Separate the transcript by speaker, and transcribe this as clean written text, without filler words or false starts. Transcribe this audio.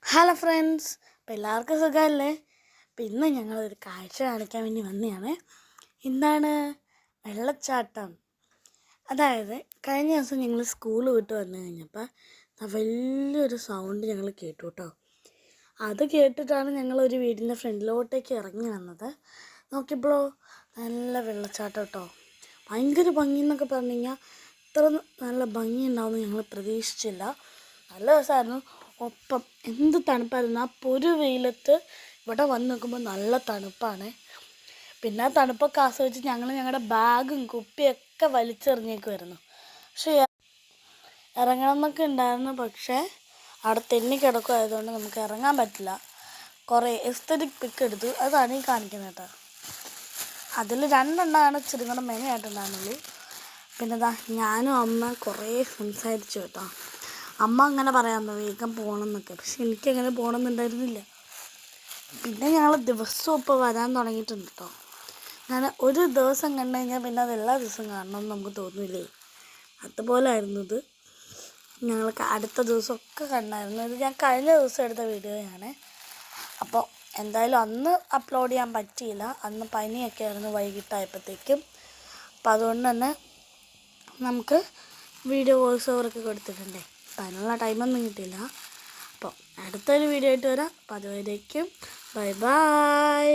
Speaker 1: Hello friends, അപ്പോൾ എല്ലാവർക്കും സുഖമല്ലേ? അപ്പോൾ ഇന്ന് ഞങ്ങളൊരു കാഴ്ച കാണിക്കാൻ വേണ്ടി വന്നതാണ്. എന്താണ്? വെള്ളച്ചാട്ടം. അതായത് കഴിഞ്ഞ ദിവസം ഞങ്ങൾ സ്കൂൾ വിട്ട് വന്നു കഴിഞ്ഞപ്പോൾ വലിയൊരു സൗണ്ട് ഞങ്ങൾ കേട്ടു കേട്ടോ. അത് കേട്ടിട്ടാണ് ഞങ്ങളൊരു വീടിൻ്റെ ഫ്രണ്ടിലോട്ടേക്ക് ഇറങ്ങി വന്നത്. നോക്കിയപ്പോഴോ നല്ല വെള്ളച്ചാട്ടം കേട്ടോ. ഭയങ്കര ഭംഗി എന്നൊക്കെ പറഞ്ഞു കഴിഞ്ഞാൽ ഇത്ര നല്ല ഭംഗി ഉണ്ടാവുമെന്ന് ഞങ്ങൾ പ്രതീക്ഷിച്ചില്ല. നല്ല രസമായിരുന്നു. ഒപ്പം എന്ത് തണുപ്പായിരുന്നു. ആ പൊരു വെയിലത്ത് ഇവിടെ വന്ന് നോക്കുമ്പോൾ നല്ല തണുപ്പാണ്. പിന്നെ ആ തണുപ്പൊക്കെ ആസ്വദിച്ച് ഞങ്ങൾ ഞങ്ങളുടെ ബാഗും കുപ്പിയൊക്കെ വലിച്ചെറിഞ്ഞേക്കുമായിരുന്നു. പക്ഷേ ഇറങ്ങണം എന്നൊക്കെ ഉണ്ടായിരുന്നു. പക്ഷേ അവിടെ തെന്നി കിടക്കുമായതുകൊണ്ട് നമുക്ക് ഇറങ്ങാൻ പറ്റില്ല. കുറേ എസ്തറ്റിക് പിക്ക് എടുത്തു. അതാണ് ഈ കാണിക്കുന്നത് കേട്ടോ. അതിൽ 2 എണ്ണമാണ് ഇച്ചിരി കൂടെ മെനയായിട്ടുണ്ടായിരുന്നുള്ളൂ. പിന്നെ ഞാനും അമ്മ കുറേ സംസാരിച്ചു കേട്ടോ. അമ്മ അങ്ങനെ പറയാമെന്നോ വേഗം പോകണം എന്നൊക്കെ, പക്ഷെ എനിക്കങ്ങനെ പോകണമെന്നുണ്ടായിരുന്നില്ല. പിന്നെ ഞങ്ങൾ ദിവസവും ഇപ്പോൾ വരാൻ തുടങ്ങിയിട്ടുണ്ട് കേട്ടോ. ഞാൻ ഒരു ദിവസം കണ്ടു കഴിഞ്ഞാൽ പിന്നെ അത് എല്ലാ ദിവസവും കാണണമെന്ന് നമുക്ക് തോന്നില്ലേ? അതുപോലെ ആയിരുന്നു ഇത്. ഞങ്ങൾക്ക് അടുത്ത ദിവസമൊക്കെ കണ്ടായിരുന്നു. ഇത് ഞാൻ കഴിഞ്ഞ ദിവസം എടുത്ത വീഡിയോയാണ്. അപ്പോൾ എന്തായാലും അന്ന് അപ്ലോഡ് ചെയ്യാൻ പറ്റിയില്ല. അന്ന് പനിയൊക്കെ ആയിരുന്നു വൈകിട്ടായപ്പോഴത്തേക്കും. അപ്പോൾ അതുകൊണ്ട് തന്നെ നമുക്ക് വീഡിയോ വോയിസ് ഓവറൊക്കെ കൊടുത്തിട്ടുണ്ടേ. അപ്പം അതിനുള്ള ടൈമൊന്നും കിട്ടിയില്ല. അപ്പോൾ അടുത്തൊരു വീഡിയോ ആയിട്ട് വരാം. അപ്പോൾ അതുവരേക്കും ബൈ ബൈ.